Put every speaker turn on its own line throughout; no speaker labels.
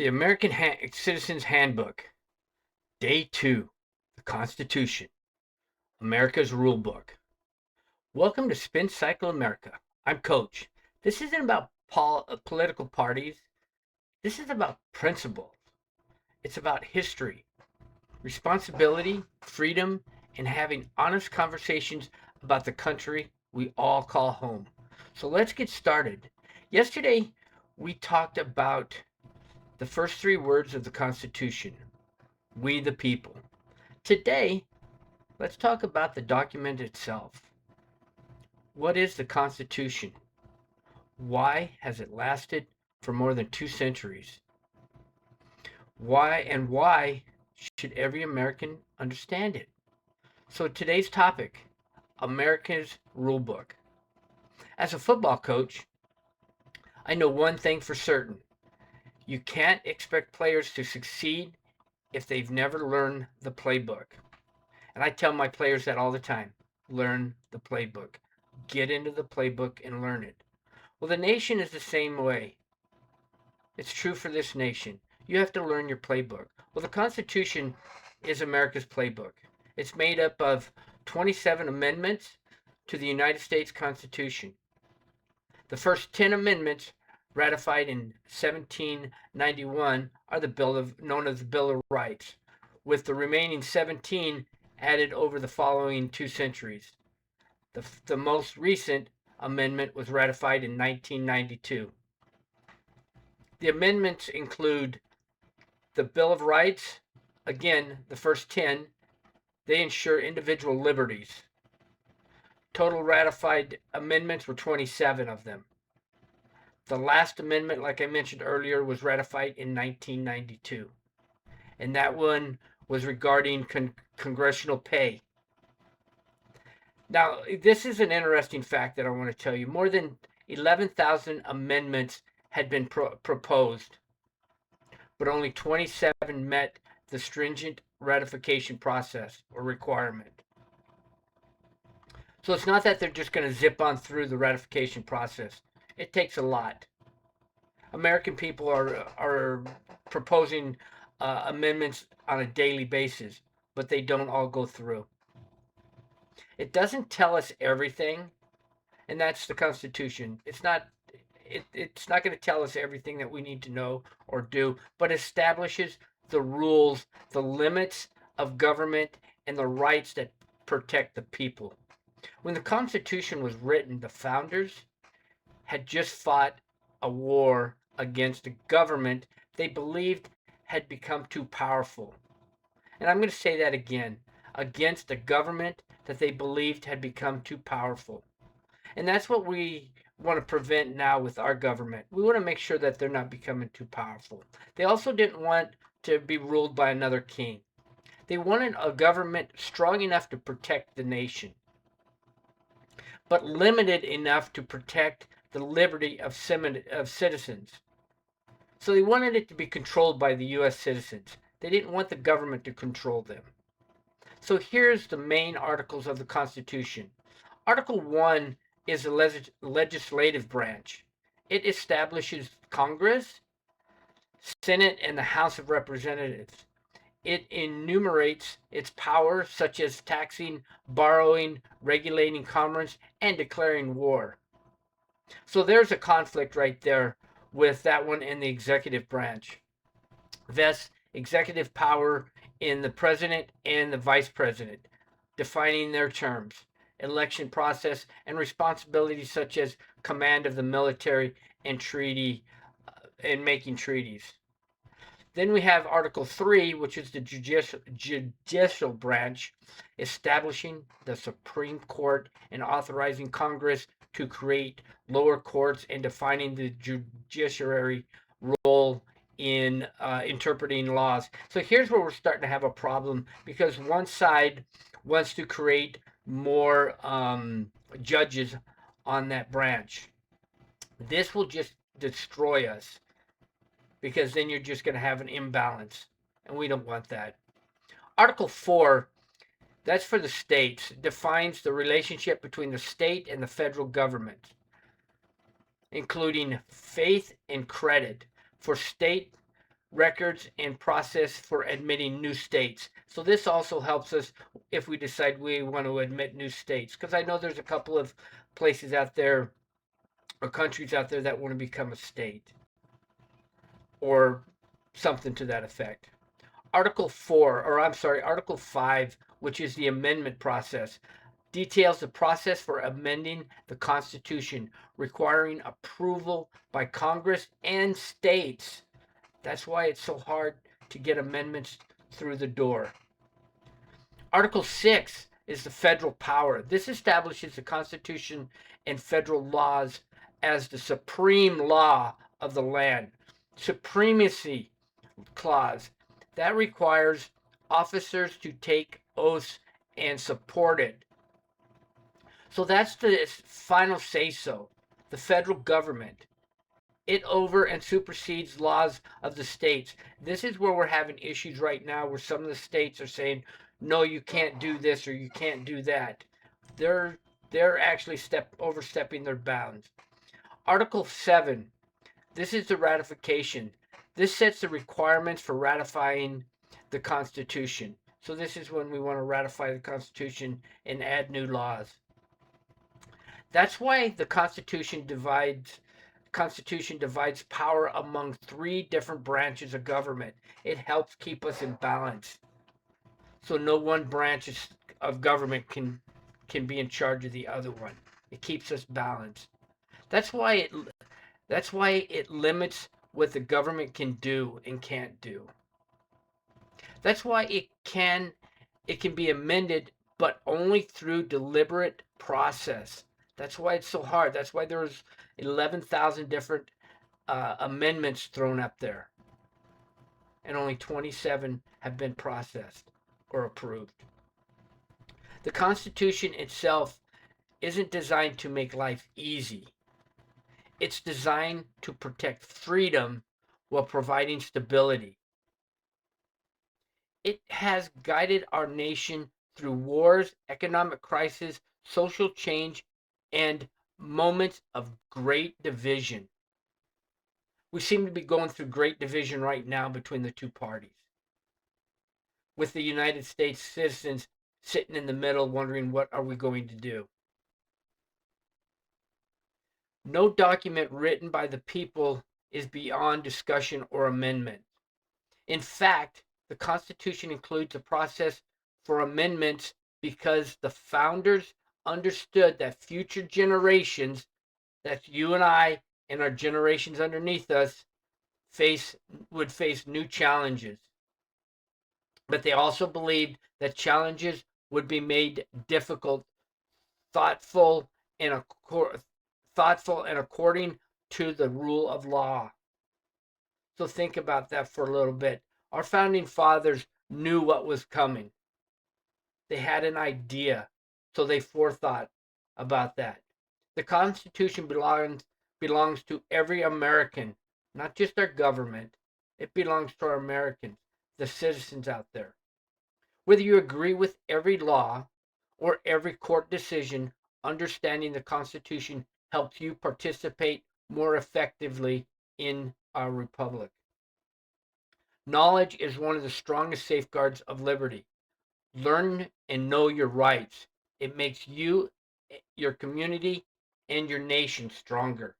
The American Citizen's Handbook, Day 2, the Constitution, America's Rule Book. Welcome to Spin Cycle America. I'm Coach. This isn't about political parties. This is about principles. It's about history, responsibility, freedom, and having honest conversations about the country we all call home. So let's get started. Yesterday, we talked about the first three words of the Constitution, we the people. Today, let's talk about the document itself. What is the Constitution? Why has it lasted for more than 2 centuries? Why should every American understand it? So today's topic, America's Rulebook. As a football coach, I know one thing for certain. You can't expect players to succeed if they've never learned the playbook. And I tell my players that all the time. Learn the playbook. Get into the playbook and learn it. Well, the nation is the same way. It's true for this nation. You have to learn your playbook. Well, the Constitution is America's playbook. It's made up of 27 amendments to the United States Constitution. The first 10 amendments ratified in 1791 are known as the Bill of Rights, with the remaining 17 added over the following 2 centuries. The most recent amendment was ratified in 1992. The amendments include the Bill of Rights, again, the first 10, they ensure individual liberties. Total ratified amendments were 27 of them. The last amendment, like I mentioned earlier, was ratified in 1992. And that one was regarding congressional pay. Now, this is an interesting fact that I want to tell you. More than 11,000 amendments had been proposed, but only 27 met the stringent ratification process or requirement. So it's not that they're just going to zip on through the ratification process. It takes a lot. American people are proposing amendments on a daily basis, but they don't all go through. It doesn't tell us everything, and that's the Constitution. It's not going to tell us everything that we need to know or do, but establishes the rules, the limits of government, and the rights that protect the people. When the Constitution was written, the founders had just fought a war against a government they believed had become too powerful. And I'm going to say that again, against a government that they believed had become too powerful. And that's what we want to prevent now with our government. We want to make sure that they're not becoming too powerful. They also didn't want to be ruled by another king. They wanted a government strong enough to protect the nation, but limited enough to protect the liberty of citizens. So they wanted it to be controlled by the U.S. citizens. They didn't want the government to control them. So here's the main articles of the Constitution. Article 1 is the legislative branch. It establishes Congress, Senate, and the House of Representatives. It enumerates its powers such as taxing, borrowing, regulating commerce, and declaring war. So there's a conflict right there with that one in the executive branch. Vests executive power in the president and the vice president, defining their terms, election process, and responsibilities such as command of the military and and making treaties. Then we have Article 3, which is the judicial branch, establishing the Supreme Court and authorizing Congress to create lower courts and defining the judiciary role in interpreting laws. So here's where we're starting to have a problem, because one side wants to create more judges on that branch. This will just destroy us, because then you're just going to have an imbalance, and we don't want that. Article 4, that's for the states, defines the relationship between the state and the federal government, including faith and credit. For state records, and process for admitting new states. So this also helps us if we decide we want to admit new states, because I know there's a couple of places out there or countries out there that want to become a state or something to that effect. Article 5, which is the amendment process, details the process for amending the Constitution, requiring approval by Congress and states. That's why it's so hard to get amendments through the door. Article 6 is the federal power. This establishes the Constitution and federal laws as the supreme law of the land. Supremacy clause that requires officers to take oaths and support it. So that's the final say so. The federal government. It over and supersedes laws of the states. This is where we're having issues right now where some of the states are saying, no, you can't do this or you can't do that. They're actually overstepping their bounds. Article 7. This is the ratification. This sets the requirements for ratifying the Constitution. So this is when we want to ratify the Constitution and add new laws. That's why the Constitution divides power among three different branches of government. It helps keep us in balance. So no one branch of government can be in charge of the other one. It keeps us balanced. That's why it limits what the government can do and can't do. That's why it can be amended, but only through deliberate process. That's why it's so hard. That's why there's 11,000 different amendments thrown up there, and only 27 have been processed or approved. The Constitution itself isn't designed to make life easy. It's designed to protect freedom while providing stability. It has guided our nation through wars, economic crisis, social change, and moments of great division. We seem to be going through great division right now between the two parties, with the United States citizens sitting in the middle wondering what are we going to do. No document written by the people is beyond discussion or amendment. In fact, the Constitution includes a process for amendments because the founders understood that future generations, that's you and I and our generations underneath us, would face new challenges. But they also believed that challenges would be made difficult, thoughtful, and according to the rule of law. So think about that for a little bit. Our founding fathers knew what was coming. They had an idea, so they forethought about that. The Constitution belongs to every American, not just our government. It belongs to our Americans, the citizens out there. Whether you agree with every law or every court decision, understanding the Constitution helps you participate more effectively in our republic. Knowledge is one of the strongest safeguards of liberty. Learn and know your rights. It makes you, your community, and your nation stronger.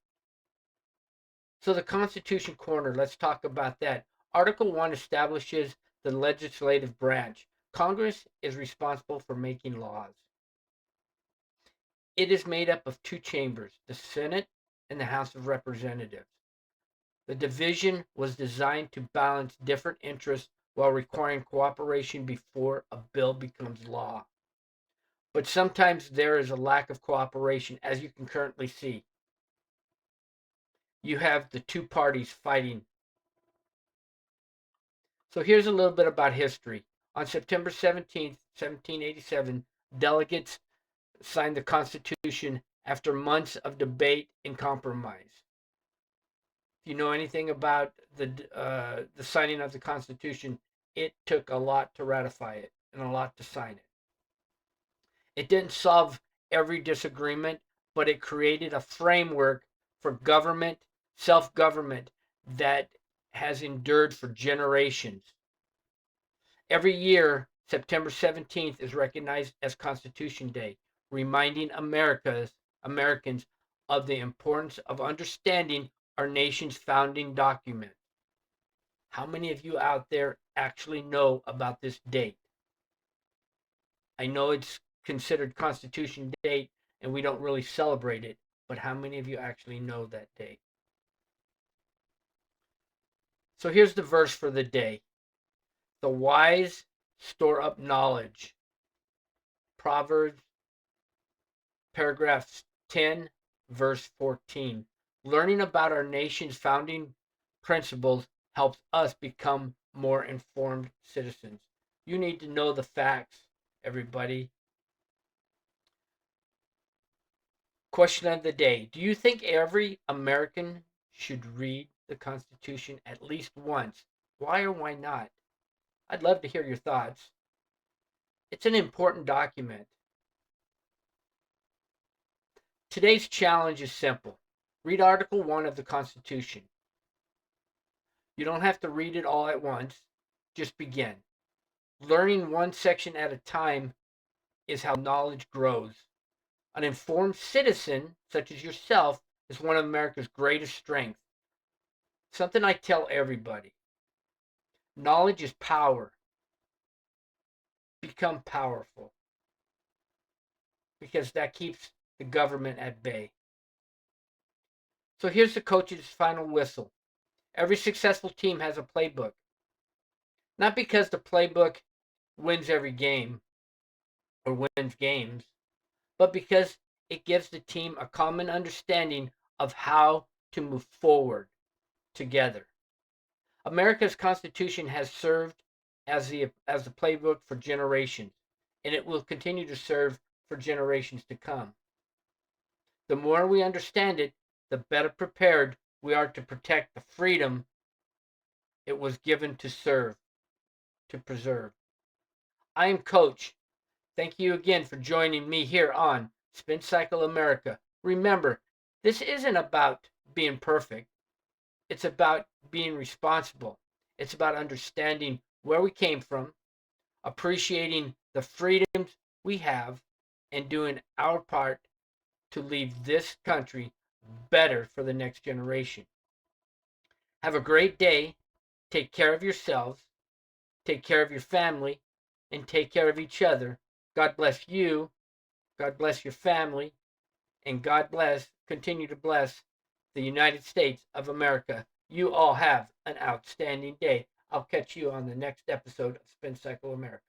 So the Constitution Corner, let's talk about that. Article 1 establishes the legislative branch. Congress is responsible for making laws. It is made up of two chambers, the Senate and the House of Representatives. The division was designed to balance different interests while requiring cooperation before a bill becomes law. But sometimes there is a lack of cooperation, as you can currently see. You have the two parties fighting. So here's a little bit about history. On September 17th, 1787, delegates signed the Constitution after months of debate and compromise. If you know anything about the signing of the Constitution, it took a lot to ratify it and a lot to sign it. It didn't solve every disagreement, but it created a framework for government, self-government, that has endured for generations. Every year, September 17th is recognized as Constitution Day, reminding Americans of the importance of understanding our nation's founding document. How many of you out there actually know about this date? I know it's considered Constitution Day and we don't really celebrate it, but how many of you actually know that date? So here's the verse for the day. The wise store up knowledge. Proverbs, paragraph 10, verse 14. Learning about our nation's founding principles helps us become more informed citizens. You need to know the facts, everybody. Question of the day. Do you think every American should read the Constitution at least once? Why or why not? I'd love to hear your thoughts. It's an important document. Today's challenge is simple. Read Article 1 of the Constitution. You don't have to read it all at once. Just begin. Learning one section at a time is how knowledge grows. An informed citizen, such as yourself, is one of America's greatest strengths. Something I tell everybody. Knowledge is power. Become powerful. Because that keeps the government at bay. So here's the coach's final whistle. Every successful team has a playbook. Not because the playbook wins every game or wins games, but because it gives the team a common understanding of how to move forward together. America's Constitution has served as the playbook for generations, and it will continue to serve for generations to come. The more we understand it, the better prepared we are to protect the freedom it was given to serve, to preserve. I am Coach. Thank you again for joining me here on Spin Cycle America. Remember, this isn't about being perfect. It's about being responsible. It's about understanding where we came from, appreciating the freedoms we have, and doing our part to leave this country better for the next generation. Have a great day. Take care of yourselves. Take care of your family. And take care of each other. God bless you. God bless your family. And God bless, continue to bless the United States of America. You all have an outstanding day. I'll catch you on the next episode of Spin Cycle America.